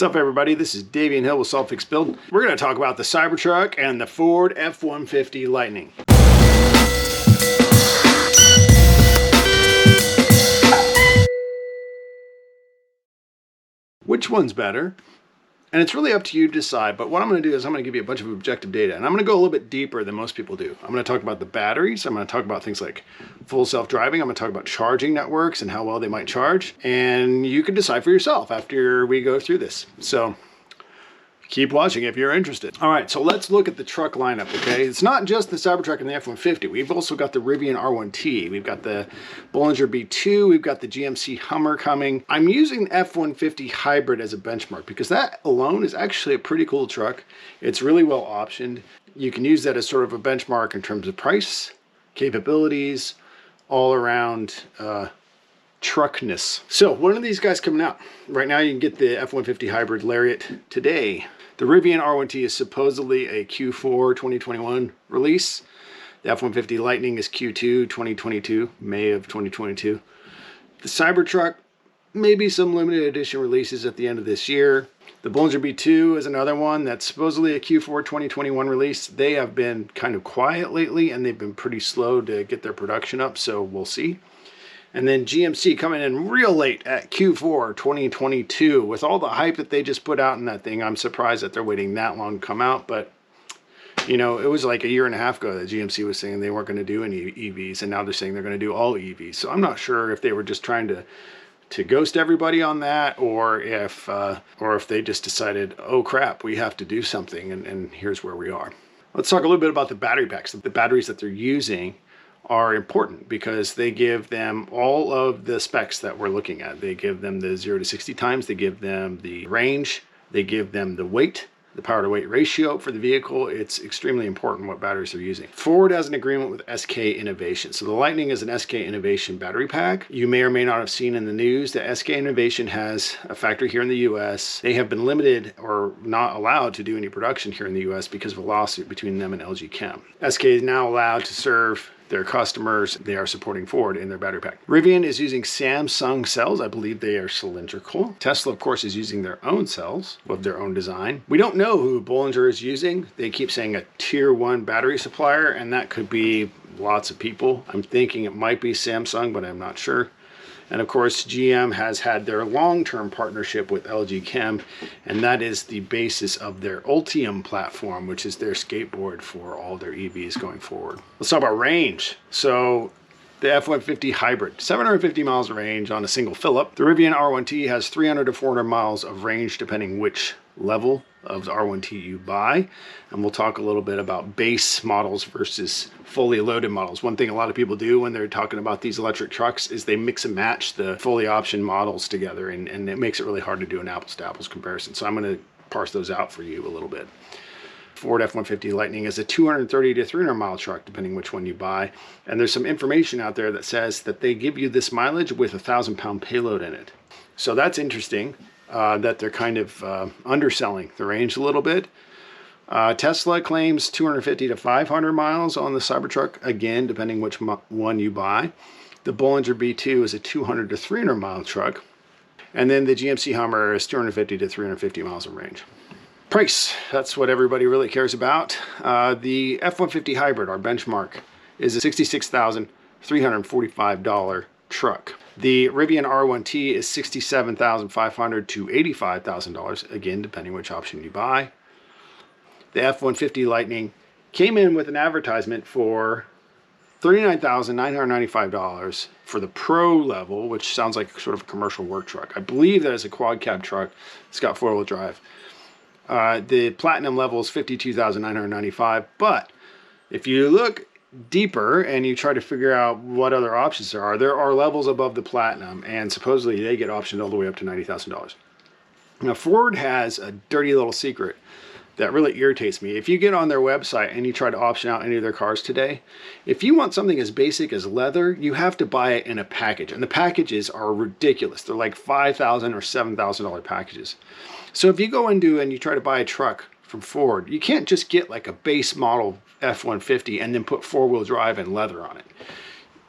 What's up, everybody? This is Davian Hill with SolveFix Build. We're going to talk about the Cybertruck and the Ford F-150 Lightning. Which one's better? And it's really up to you to decide, but what I'm going to do is I'm going to give you a bunch of objective data, and I'm going to go a little bit deeper than most people do. I'm going to talk about the batteries, I'm going to talk about things like full self-driving, I'm going to talk about charging networks and how well they might charge, and you can decide for yourself after we go through this. So keep watching if you're interested. All right, so let's look at the truck lineup, okay? It's not just the Cybertruck and the F-150. We've also got the Rivian R1T. We've got the Bollinger B2. We've got the GMC Hummer coming. I'm using the F-150 hybrid as a benchmark because that alone is actually a pretty cool truck. It's really well optioned. You can use that as sort of a benchmark in terms of price, capabilities, all around truckness. So one of these guys coming out. Right now you can get the F-150 hybrid Lariat today. The Rivian R1T is supposedly a Q4 2021 release. The F-150 Lightning is Q2 2022, May of 2022. The Cybertruck, maybe some limited edition releases at the end of this year. The Bollinger B2 is another one that's supposedly a Q4 2021 release. They have been kind of quiet lately and they've been pretty slow to get their production up, so we'll see. And then GMC coming in real late at Q4 2022. With all the hype that they just put out in that thing, I'm surprised that they're waiting that long to come out. But, you know, it was like a year and a half ago that GMC was saying they weren't going to do any EVs. And now they're saying they're going to do all EVs. So I'm not sure if they were just trying to ghost everybody on that, or if they just decided, oh crap, we have to do something. And here's where we are. Let's talk a little bit about the battery packs. The batteries that they're using are important because they give them all of the specs that we're looking at. They give them the 0 to 60 times, they give them the range, they give them the weight, the power to weight ratio for the vehicle. It's extremely important what batteries they're using. Ford has an agreement with SK Innovation. So the Lightning is an SK Innovation battery pack. You may or may not have seen in the news that SK Innovation has a factory here in the US. They have been limited or not allowed to do any production here in the US because of a lawsuit between them and LG Chem. SK is now allowed to serve their customers. They are supporting Ford in their battery pack. Rivian is using Samsung cells. I believe they are cylindrical. Tesla, of course, is using their own cells with their own design. We don't know who Bollinger is using. They keep saying a tier 1 battery supplier, and that could be lots of people. I'm thinking it might be Samsung, but I'm not sure. And of course, GM has had their long-term partnership with LG Chem, and that is the basis of their Ultium platform, which is their skateboard for all their EVs going forward. Let's talk about range. So the F-150 hybrid, 750 miles of range on a single fill-up. The Rivian R1T has 300 to 400 miles of range, depending which level of the R1T you buy. And we'll talk a little bit about base models versus fully loaded models. One thing a lot of people do when they're talking about these electric trucks is they mix and match the fully optioned models together, and it makes it really hard to do an apples to apples comparison. So I'm going to parse those out for you a little bit. Ford F-150 Lightning is a 230 to 300 mile truck, depending which one you buy. And there's some information out there that says that they give you this mileage with a 1,000-pound payload in it. So that's interesting. That they're kind of underselling the range a little bit. Tesla claims 250 to 500 miles on the Cybertruck, again, depending which one you buy. The Bollinger B2 is a 200 to 300 mile truck. And then the GMC Hummer is 250 to 350 miles of range. Price, that's what everybody really cares about. The F-150 hybrid, our benchmark, is a $66,345 truck. The Rivian R1T is $67,500 to $85,000, again, depending which option you buy. The F-150 Lightning came in with an advertisement for $39,995 for the Pro level, which sounds like sort of a commercial work truck. I believe that is a quad cab truck. It's got 4-wheel drive. The Platinum level is $52,995, but if you look deeper and you try to figure out what other options there are levels above the Platinum, and supposedly they get optioned all the way up to $90,000. Now, Ford has a dirty little secret that really irritates me. If you get on their website and you try to option out any of their cars today, if you want something as basic as leather, you have to buy it in a package, and the packages are ridiculous. They're like $5,000 or $7,000 packages. So if you go into and you try to buy a truck from Ford, you can't just get like a base model F-150 and then put 4-wheel drive and leather on it.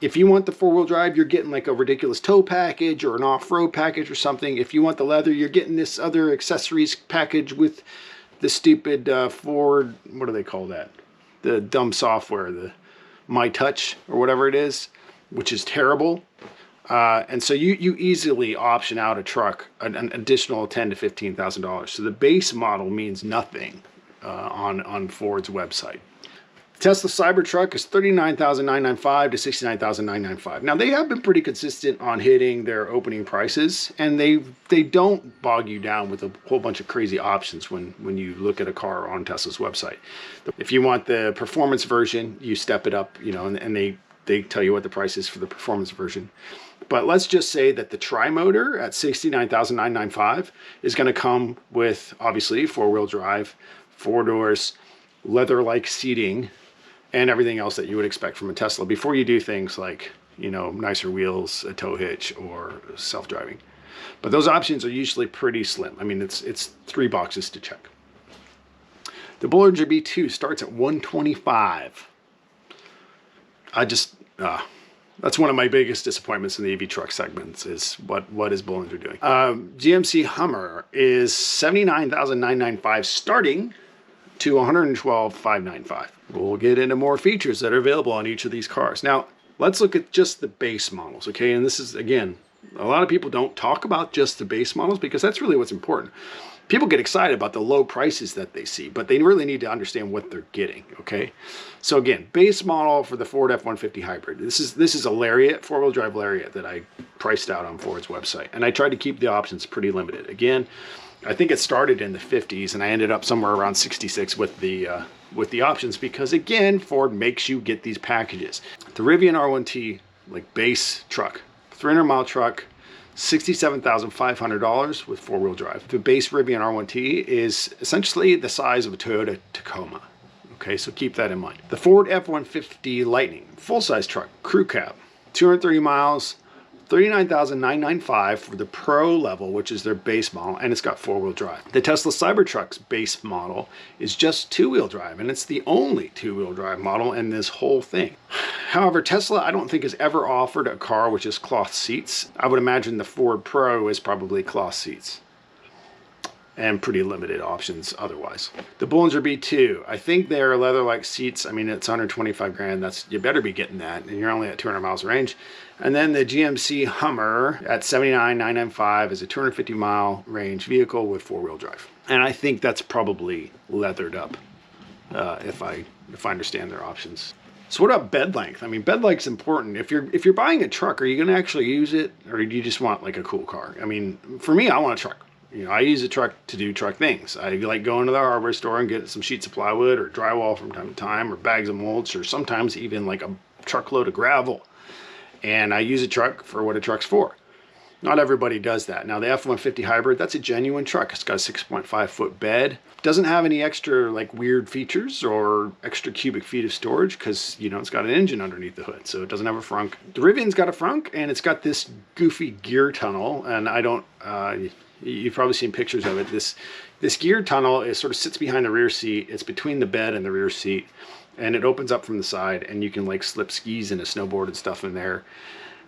If you want the four-wheel drive, you're getting like a ridiculous tow package or an off-road package or something. If you want the leather, you're getting this other accessories package with the stupid Ford, what do they call that? The dumb software, the My Touch or whatever it is, which is terrible. And so you easily option out a truck, an additional $10,000 to $15,000. So the base model means nothing on Ford's website. Tesla Cybertruck is $39,995 to $69,995. Now they have been pretty consistent on hitting their opening prices, and they don't bog you down with a whole bunch of crazy options when you look at a car on Tesla's website. If you want the performance version, you step it up, and they tell you what the price is for the performance version. But let's just say that the tri-motor at $69,995 is going to come with, obviously, four-wheel drive, 4 doors, leather-like seating, and everything else that you would expect from a Tesla before you do things like, nicer wheels, a tow hitch, or self-driving. But those options are usually pretty slim. I mean, it's 3 boxes to check. The Bollinger B2 starts at $125. That's one of my biggest disappointments in the EV truck segments is what is Bollinger doing. GMC Hummer is $79,995 starting to $112,595. We'll get into more features that are available on each of these cars. Now, let's look at just the base models, okay? And this is, again, a lot of people don't talk about just the base models because that's really what's important. People get excited about the low prices that they see, but they really need to understand what they're getting, okay? So again, base model for the Ford F-150 Hybrid. This is a Lariat, four-wheel drive Lariat that I priced out on Ford's website. And I tried to keep the options pretty limited. Again, I think it started in the 50s and I ended up somewhere around 66 with the options because, again, Ford makes you get these packages. The Rivian R1T, like base truck, 300-mile truck, $67,500 with four-wheel drive. The base Rivian R1T is essentially the size of a Toyota Tacoma. Okay, so keep that in mind. The Ford F-150 Lightning, full-size truck, crew cab, 230 miles, $39,995 for the Pro level, which is their base model, and it's got four-wheel drive. The Tesla Cybertruck's base model is just two-wheel drive, and it's the only two-wheel drive model in this whole thing. However, Tesla, I don't think has ever offered a car which is cloth seats. I would imagine the Ford Pro is probably cloth seats and pretty limited options otherwise. The Bollinger B2, I think they're leather-like seats. I mean, it's $125,000. You better be getting that, and you're only at 200 miles range. And then the GMC Hummer at $79,995 is a 250-mile range vehicle with four-wheel drive. And I think that's probably leathered up, if I understand their options. So what about bed length? I mean, bed length's important. If you're buying a truck, are you going to actually use it, or do you just want like a cool car? I mean, for me, I want a truck. I use a truck to do truck things. I like going to the hardware store and getting some sheets of plywood or drywall from time to time, or bags of mulch, or sometimes even like a truckload of gravel. And I use a truck for what a truck's for. Not everybody does that. Now the F-150 Hybrid, that's a genuine truck. It's got a 6.5 foot bed. Doesn't have any extra like weird features or extra cubic feet of storage because, it's got an engine underneath the hood. So it doesn't have a frunk. The Rivian's got a frunk and it's got this goofy gear tunnel. And you've probably seen pictures of it. This gear tunnel sort of sits behind the rear seat. It's between the bed and the rear seat. And it opens up from the side and you can like slip skis and a snowboard and stuff in there.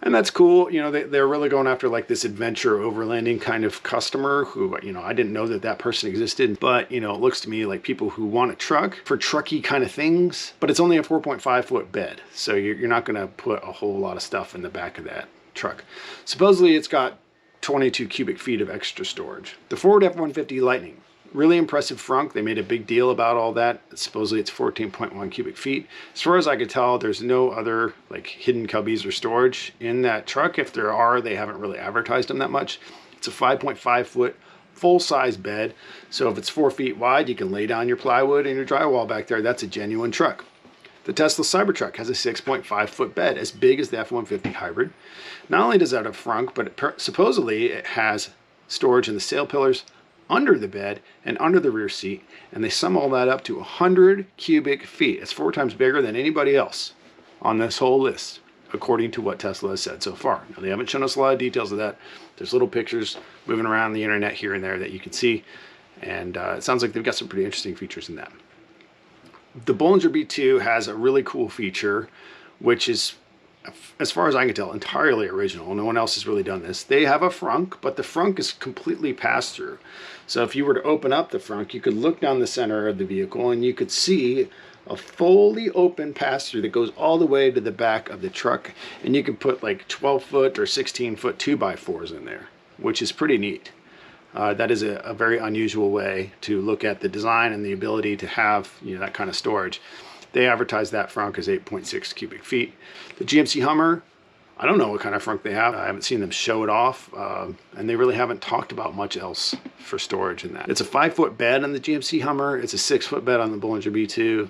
And that's cool. They're really going after like this adventure overlanding kind of customer who, I didn't know that person existed. But, it looks to me like people who want a truck for trucky kind of things. But it's only a 4.5 foot bed. So you're not going to put a whole lot of stuff in the back of that truck. Supposedly it's got 22 cubic feet of extra storage. The Ford F-150 Lightning. Really impressive frunk. They made a big deal about all that. Supposedly it's 14.1 cubic feet. As far as I could tell, there's no other like hidden cubbies or storage in that truck. If there are, they haven't really advertised them that much. It's a 5.5 foot full-size bed. So if it's 4 feet wide, you can lay down your plywood and your drywall back there. That's a genuine truck. The Tesla Cybertruck has a 6.5 foot bed, as big as the F-150 Hybrid. Not only does it have a frunk, but supposedly it has storage in the sail pillars, under the bed and under the rear seat, and they sum all that up to 100 cubic feet. It's 4 times bigger than anybody else on this whole list, according to what Tesla has said so far. Now, they haven't shown us a lot of details of that. There's little pictures moving around the internet here and there that you can see, and it sounds like they've got some pretty interesting features in that. The Bollinger B2 has a really cool feature, which is as far as I can tell, entirely original. No one else has really done this. They have a frunk, but the frunk is completely pass-through. So if you were to open up the frunk, you could look down the center of the vehicle and you could see a fully open pass-through that goes all the way to the back of the truck. And you can put like 12-foot or 16-foot 2x4s in there, which is pretty neat. That is a very unusual way to look at the design and the ability to have, you know, that kind of storage. They advertise that frunk as 8.6 cubic feet. The GMC Hummer, I don't know what kind of frunk they have. I haven't seen them show it off, and they really haven't talked about much else for storage in that. It's a 5-foot bed on the GMC Hummer. It's a 6-foot bed on the Bollinger B2.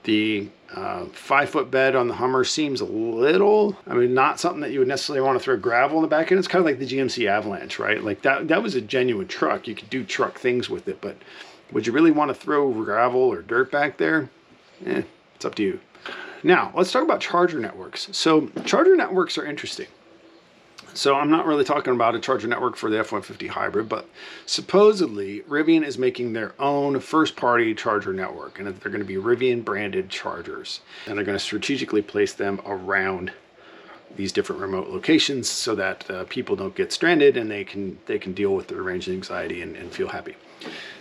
The 5-foot bed on the Hummer seems a little, I mean, not something that you would necessarily want to throw gravel in the back end. It's kind of like the GMC Avalanche, right? Like that was a genuine truck. You could do truck things with it, but would you really want to throw gravel or dirt back there? It's up to you. Now, let's talk about charger networks. So charger networks are interesting. So I'm not really talking about a charger network for the F-150 hybrid, but supposedly Rivian is making their own first-party charger network, and they're going to be Rivian branded chargers, and they're going to strategically place them around these different remote locations so that people don't get stranded and they can deal with their range anxiety and feel happy.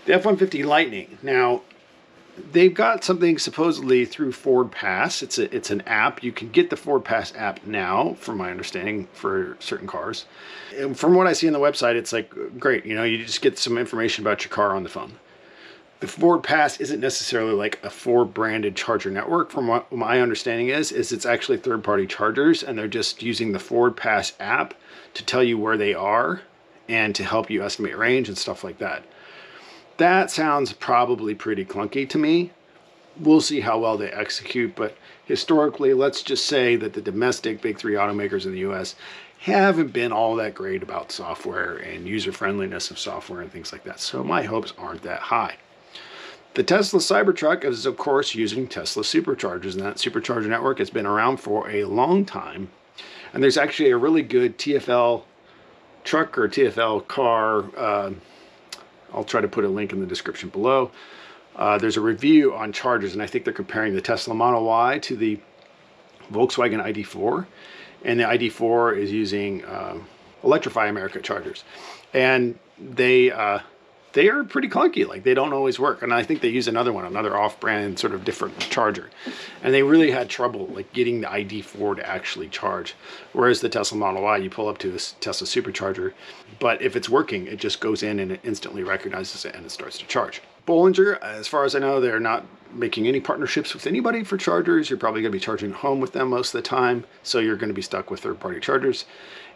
The F-150 Lightning. Now, they've got something supposedly through Ford Pass. It's an app. You can get the Ford Pass app now, from my understanding, for certain cars. And from what I see on the website, it's like, great, you know, you just get some information about your car on the phone. The Ford Pass isn't necessarily like a Ford branded charger network. From what my understanding is it's actually third-party chargers, and they're just using the Ford Pass app to tell you where they are and to help you estimate range and stuff like that. That sounds probably pretty clunky to me. We'll see how well they execute, but historically, let's just say that the domestic big three automakers in the US haven't been all that great about software and user friendliness of software and things like that. So my hopes aren't that high. The Tesla Cybertruck is, of course, using Tesla superchargers, and that supercharger network has been around for a long time. And there's actually a really good TFL truck or TFL car. I'll try to put a link in the description below. There's a review on chargers, and I think they're comparing the Tesla Model Y to the Volkswagen ID4. And the ID4 is using Electrify America chargers. And they are pretty clunky. Like, they don't always work. And I think they use another off-brand sort of different charger. And they really had trouble like getting the ID4 to actually charge. Whereas the Tesla Model Y, you pull up to a Tesla supercharger, but if it's working, it just goes in and it instantly recognizes it and it starts to charge. Bollinger, as far as I know, they're not making any partnerships with anybody for chargers. You're probably going to be charging at home with them most of the time, so you're going to be stuck with third-party chargers.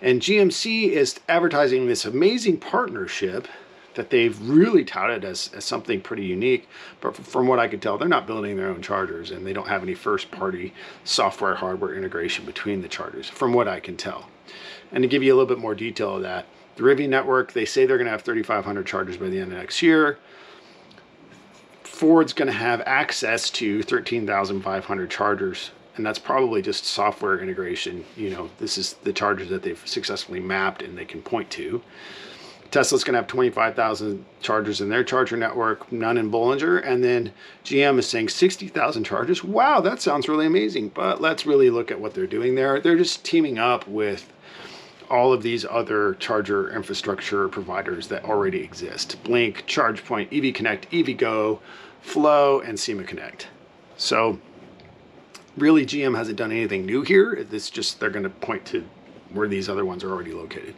And GMC is advertising this amazing partnership that they've really touted as something pretty unique, but from what I could tell, they're not building their own chargers, and they don't have any first-party software hardware integration between the chargers, from what I can tell. And to give you a little bit more detail of that, the Rivian network, they say they're going to have 3,500 chargers by the end of next year. Ford's going to have access to 13,500 chargers, and that's probably just software integration. You know, this is the chargers that they've successfully mapped and they can point to. Tesla's going to have 25,000 chargers in their charger network, none in Bollinger, and then GM is saying 60,000 chargers. Wow, that sounds really amazing, but let's really look at what they're doing there. They're just teaming up with all of these other charger infrastructure providers that already exist. Blink, ChargePoint, EV Connect, EVgo, Flow, and SEMA Connect. So really, GM hasn't done anything new here. It's just they're going to point to where these other ones are already located.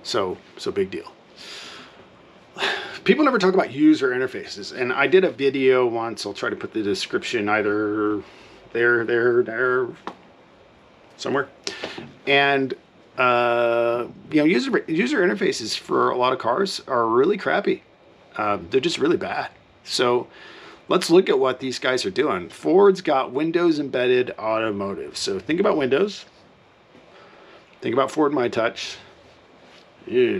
So big deal. People never talk about user interfaces, and I did a video once. I'll try to put the description either there, somewhere. And you know, user interfaces for a lot of cars are really crappy. They're just really bad. So let's look at what these guys are doing. Ford's got Windows embedded automotive. So think about Windows. Think about Ford My Touch. Yeah.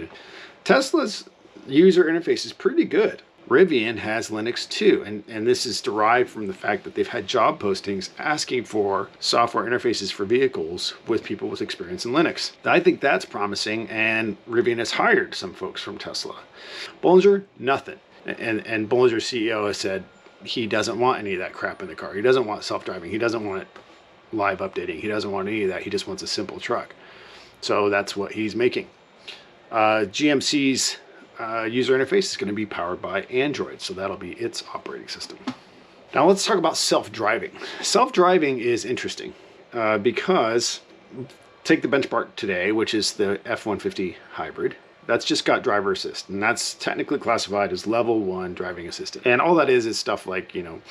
Tesla's user interface is pretty good. Rivian has Linux too, and this is derived from the fact that they've had job postings asking for software interfaces for vehicles with people with experience in Linux. I think that's promising, and Rivian has hired some folks from Tesla. Bollinger, nothing. And Bollinger's CEO has said he doesn't want any of that crap in the car. He doesn't want self-driving. He doesn't want it. live updating. He doesn't want any of that. He just wants a simple truck. So that's what he's making. GMC's user interface is going to be powered by Android, so that'll be its operating system. Now let's talk about self-driving. Self-driving is interesting because take the benchmark today, which is the F-150 hybrid. That's just got driver assist, and that's technically classified as level 1 driving assistant. And all that is stuff like, you know,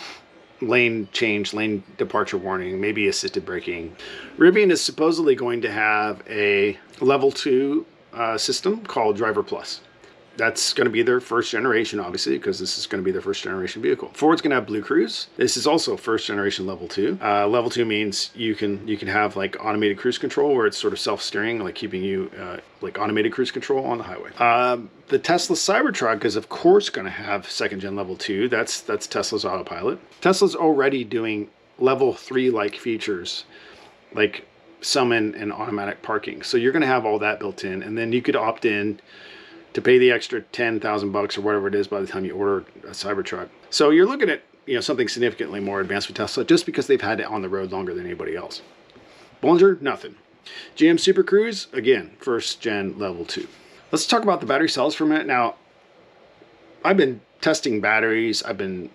lane change, lane departure warning, maybe assisted braking. Rivian is supposedly going to have a level 2 system called Driver Plus. That's going to be their first generation, obviously, because this is going to be their first generation vehicle. Ford's going to have Blue Cruise. This is also first generation level 2. Level 2 means you can have like automated cruise control, where it's sort of self-steering, like keeping you like automated cruise control on the highway. The Tesla Cybertruck is of course going to have second gen level 2. That's Tesla's autopilot. Tesla's already doing level 3 like features, like summon and automatic parking. So you're going to have all that built in, and then you could opt in to pay the extra 10,000 bucks or whatever it is by the time you order a Cybertruck. So you're looking at, you know, something significantly more advanced with Tesla, just because they've had it on the road longer than anybody else. Bollinger, nothing. GM Super Cruise, again, first gen level 2. Let's talk about the battery cells for a minute. Now, I've been testing batteries, I've been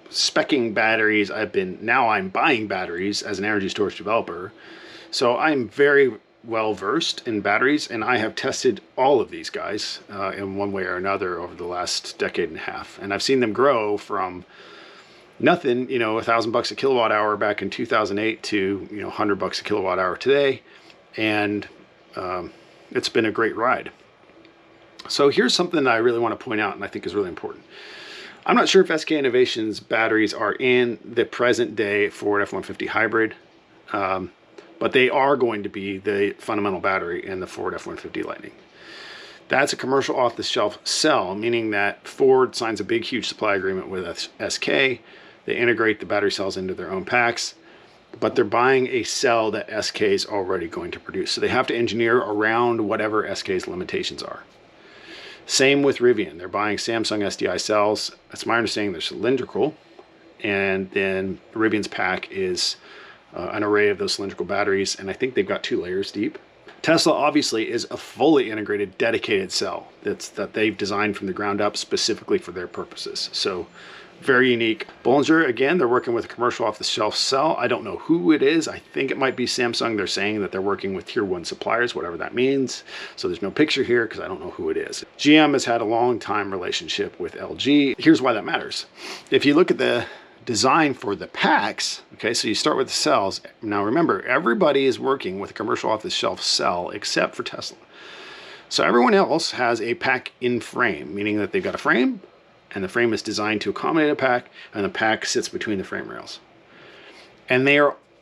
speccing batteries, now I'm buying batteries as an energy storage developer. So I'm very well versed in batteries, and I have tested all of these guys in one way or another over the last decade and a half, and I've seen them grow from nothing, you know, $1,000 a kilowatt hour back in 2008 to, you know, $100 a kilowatt hour today, and it's been a great ride. So here's something that I really want to point out and I think is really important. I'm not sure if SK Innovation's batteries are in the present day Ford F-150 hybrid, but they are going to be the fundamental battery in the Ford F-150 Lightning. That's a commercial off-the-shelf cell, meaning that Ford signs a big, huge supply agreement with SK. They integrate the battery cells into their own packs, but they're buying a cell that SK is already going to produce. So they have to engineer around whatever SK's limitations are. Same with Rivian. They're buying Samsung SDI cells. That's my understanding. They're cylindrical, and then Rivian's pack is an array of those cylindrical batteries, and I think they've got 2 layers deep. Tesla obviously is a fully integrated, dedicated cell that they've designed from the ground up specifically for their purposes. So very unique. Bollinger, again, they're working with a commercial off-the-shelf cell. I don't know who it is. I think it might be Samsung. They're saying that they're working with tier 1 suppliers, whatever that means. So there's no picture here because I don't know who it is. GM has had a long time relationship with LG. Here's why that matters. If you look at the design for the packs, okay, so you start with the cells. Now remember, everybody is working with a commercial off-the-shelf cell except for Tesla. So everyone else has a pack in frame, meaning that they've got a frame, and the frame is designed to accommodate a pack, and the pack sits between the frame rails. And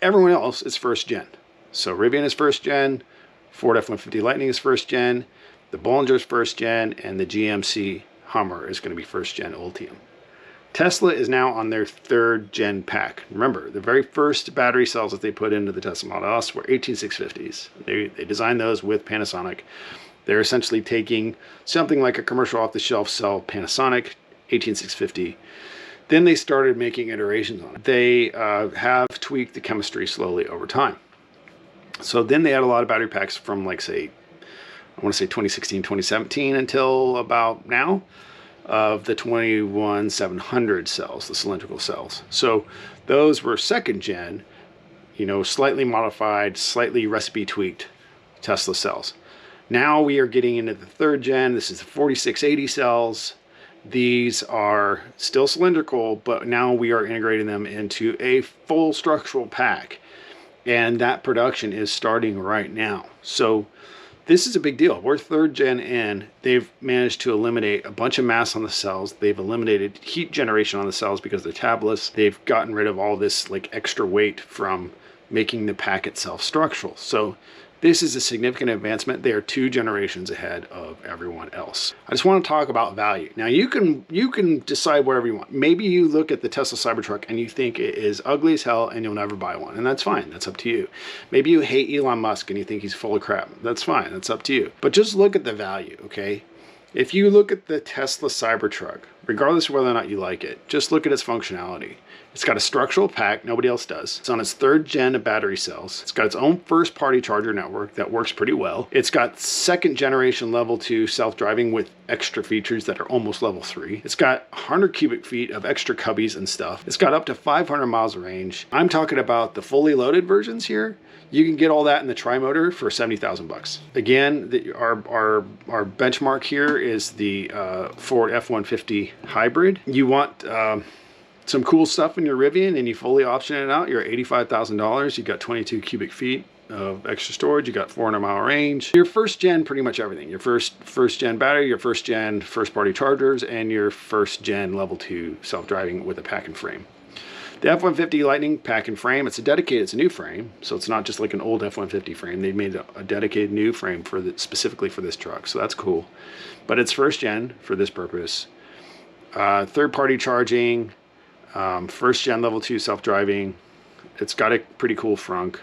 everyone else is first gen. So Rivian is first gen, Ford F-150 Lightning is first gen, the Bollinger is first gen, and the GMC Hummer is going to be first gen Ultium. Tesla is now on their 3rd gen pack. Remember, the very first battery cells that they put into the Tesla Model S were 18650s. They designed those with Panasonic. They're essentially taking something like a commercial off-the-shelf cell, Panasonic 18650. Then they started making iterations on it. They have tweaked the chemistry slowly over time. So then they had a lot of battery packs from, like, say, I want to say 2016, 2017 until about now, of the 21700 cells, the cylindrical cells. So those were 2nd gen, you know, slightly modified, slightly recipe tweaked Tesla cells. Now we are getting into the 3rd gen. This is the 4680 cells. These are still cylindrical, but now we are integrating them into a full structural pack, and that production is starting right now. So this is a big deal. We're 3rd gen in. They've managed to eliminate a bunch of mass on the cells. They've eliminated heat generation on the cells because they're tabless. They've gotten rid of all this like extra weight from making the pack itself structural. So this is a significant advancement. They are 2 generations ahead of everyone else. I just want to talk about value. Now you can decide whatever you want. Maybe you look at the Tesla Cybertruck and you think it is ugly as hell and you'll never buy one, and that's fine. That's up to you. Maybe you hate Elon Musk and you think he's full of crap. That's fine. That's up to you. But just look at the value, okay? If you look at the Tesla Cybertruck, regardless of whether or not you like it. Just look at its functionality. It's got a structural pack, nobody else does. It's on its 3rd gen of battery cells. It's got its own first-party charger network that works pretty well. It's got 2nd generation level 2 self-driving with extra features that are almost level 3. It's got 100 cubic feet of extra cubbies and stuff. It's got up to 500 miles of range. I'm talking about the fully loaded versions here. You can get all that in the tri-motor for 70,000 bucks. Again, our benchmark here is the Ford F-150 hybrid. You want some cool stuff in your Rivian and you fully option it out, you're at $85,000. You got 22 cubic feet of extra storage. You got 400-mile range. Your 1st gen, pretty much everything. Your first gen battery, your 1st gen first-party chargers, and your 1st gen level 2 self-driving with a pack and frame. The F-150 Lightning pack and frame, it's a new frame, so it's not just like an old F-150 frame. They made a dedicated new frame specifically for this truck, so that's cool. But it's 1st gen for this purpose. 3rd-party charging, 1st gen level 2 self-driving. It's got a pretty cool frunk.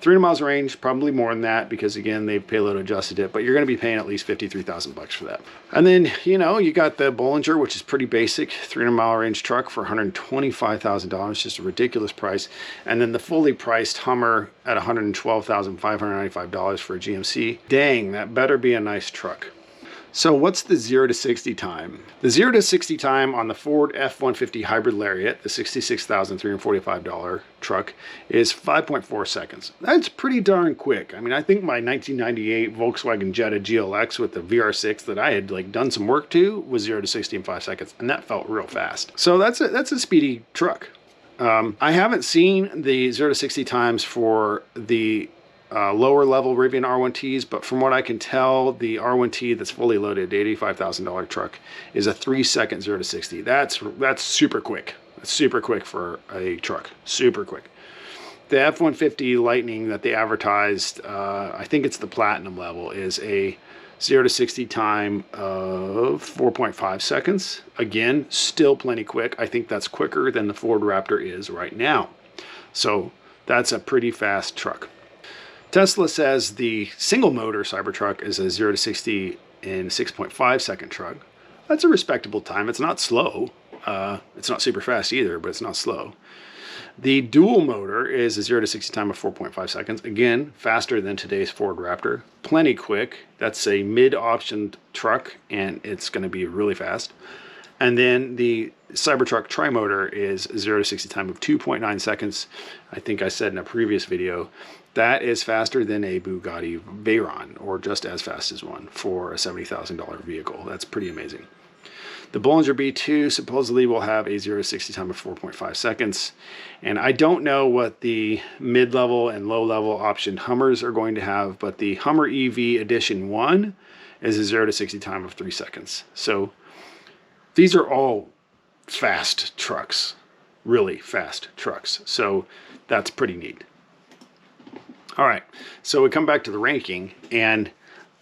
300 miles of range, probably more than that because again, they've payload adjusted it, but you're going to be paying at least 53,000 bucks for that. And then, you know, you got the Bollinger, which is pretty basic, 300-mile range truck for $125,000, just a ridiculous price. And then the fully priced Hummer at $112,595 for a GMC. Dang, that better be a nice truck. So what's the 0 to 60 time? The 0 to 60 time on the Ford F-150 Hybrid Lariat, the $66,345 truck, is 5.4 seconds. That's pretty darn quick. I mean, I think my 1998 Volkswagen Jetta GLX with the VR6 that I had like done some work to was 0 to 60 in 5 seconds, and that felt real fast. So that's a speedy truck. I haven't seen the 0 to 60 times for the lower level Rivian R1Ts, but from what I can tell, the R1T that's fully loaded, the $85,000 truck, is a 3-second 0 to 60. That's super quick. That's super quick for a truck. Super quick. The F-150 Lightning that they advertised, I think it's the platinum level, is a 0 to 60 time of 4.5 seconds. Again, still plenty quick. I think that's quicker than the Ford Raptor is right now. So that's a pretty fast truck. Tesla says the single motor Cybertruck is a 0 to 60 in 6.5 second truck. That's a respectable time. It's not slow. It's not super fast either, but it's not slow. The dual motor is a 0 to 60 time of 4.5 seconds. Again, faster than today's Ford Raptor. Plenty quick. That's a mid-optioned truck, and it's going to be really fast. And then the Cybertruck Tri-Motor is 0 to 60 time of 2.9 seconds. I think I said in a previous video, that is faster than a Bugatti Veyron, or just as fast as one for a $70,000 vehicle. That's pretty amazing. The Bollinger B2 supposedly will have a 0 to 60 time of 4.5 seconds. And I don't know what the mid-level and low-level optioned Hummers are going to have, but the Hummer EV Edition 1 is a 0 to 60 time of 3 seconds. So these are all fast trucks, really fast trucks. So that's pretty neat. All right, so we come back to the ranking, and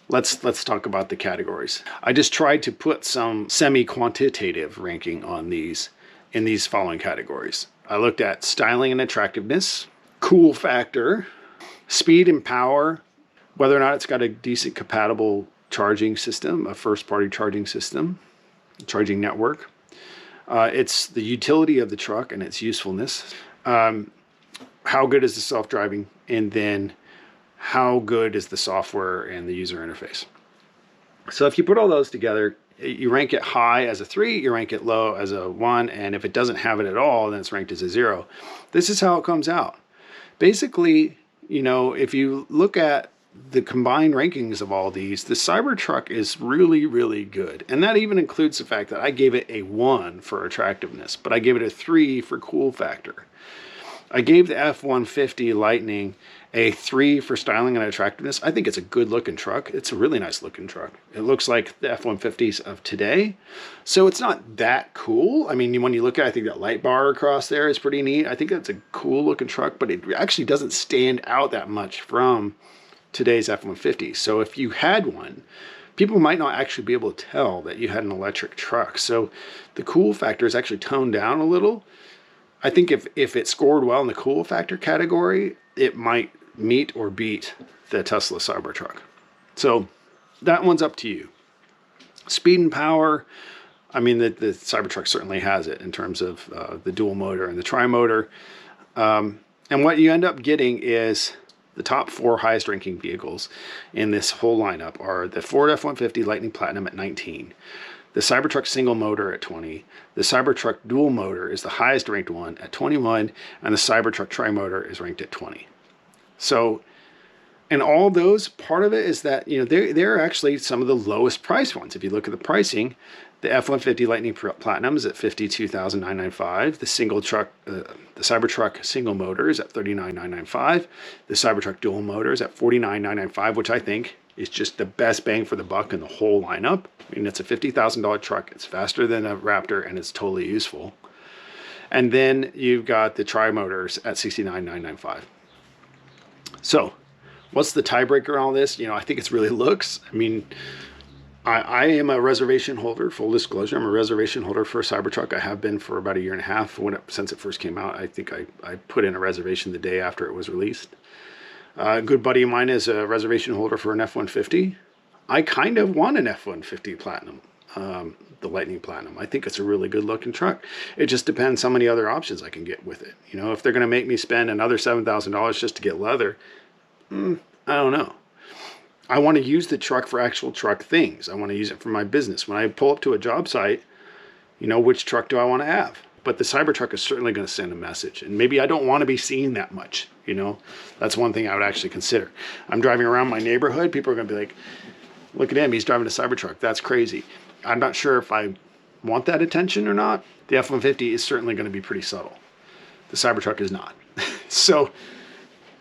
let's talk about the categories. I just tried to put some semi-quantitative ranking on these in these following categories. I looked at styling and attractiveness, cool factor, speed and power, whether or not it's got a decent compatible charging system, a first-party charging system, charging network. It's the utility of the truck and its usefulness. How good is the self-driving, and then how good is the software and the user interface. So if you put all those together, you rank it high as a 3, you rank it low as a 1, and if it doesn't have it at all, then it's ranked as a 0. This is how it comes out. Basically, you know, if you look at the combined rankings of all these, the Cybertruck is really, really good. And that even includes the fact that I gave it a 1 for attractiveness, but I gave it a 3 for cool factor. I gave the F-150 Lightning a 3 for styling and attractiveness. I think it's a good looking truck. It's a really nice looking truck. It looks like the F-150s of today. So it's not that cool. I mean, when you look at it, I think that light bar across there is pretty neat. I think that's a cool looking truck, but it actually doesn't stand out that much from today's F-150. So if you had one, people might not actually be able to tell that you had an electric truck. So the cool factor is actually toned down a little. I think if it scored well in the cool factor category, it might meet or beat the Tesla Cybertruck. So that one's up to you. Speed and power, I mean, the Cybertruck certainly has it in terms of the dual motor and the tri-motor. And what you end up getting is the top 4 highest ranking vehicles in this whole lineup are the Ford F-150 Lightning Platinum at 19, the Cybertruck single motor at 20, the Cybertruck dual motor is the highest ranked one at 21, and the Cybertruck tri-motor is ranked at 20. So, and all those, part of it is that, you know, they're actually some of the lowest priced ones. If you look at the pricing, the F-150 Lightning Platinum is at $52,995. The Cybertruck single motor is at $39,995. The Cybertruck dual motor is at $49,995, which I think is just the best bang for the buck in the whole lineup. I mean, it's a $50,000 truck. It's faster than a Raptor, and it's totally useful. And then you've got the tri-motors at $69,995. So, what's the tiebreaker on all this? You know, I think it's really looks. I mean, I am a reservation holder, full disclosure. I'm a reservation holder for a Cybertruck. I have been for about 1.5 years. Since it first came out, I think I put in a reservation the day after it was released. A good buddy of mine is a reservation holder for an F-150. I kind of want an F-150 Platinum, the Lightning Platinum. I think it's a really good looking truck. It just depends how many other options I can get with it. You know, if they're going to make me spend another $7,000 just to get leather, I don't know. I want to use the truck for actual truck things. I want to use it for my business. When I pull up to a job site, you know, which truck do I want to have? But the Cybertruck is certainly going to send a message. And maybe I don't want to be seen that much, you know. That's one thing I would actually consider. I'm driving around my neighborhood. People are going to be like, look at him. He's driving a Cybertruck. That's crazy. I'm not sure if I want that attention or not. The F-150 is certainly going to be pretty subtle. The Cybertruck is not. So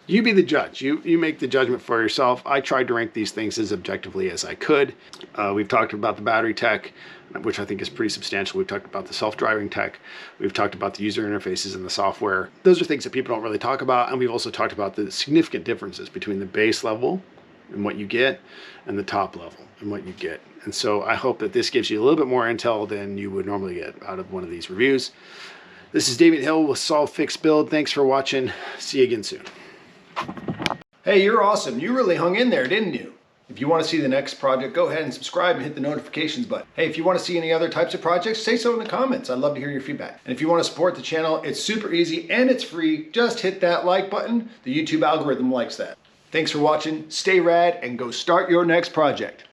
you be the judge. You make the judgment for yourself. I tried to rank these things as objectively as I could. We've talked about the battery tech, which I think is pretty substantial. We've talked about the self-driving tech. We've talked about the user interfaces and the software. Those are things that people don't really talk about. And we've also talked about the significant differences between the base level and what you get and the top level and what you get. And so I hope that this gives you a little bit more intel than you would normally get out of one of these reviews. This is David Hill with Solve Fix Build. Thanks for watching. See you again soon. Hey, you're awesome. You really hung in there, didn't you? If you want to see the next project, go ahead and subscribe and hit the notifications button. Hey, if you want to see any other types of projects, say so in the comments. I'd love to hear your feedback. And if you want to support the channel, it's super easy and it's free. Just hit that like button. The YouTube algorithm likes that. Thanks for watching. Stay rad and go start your next project.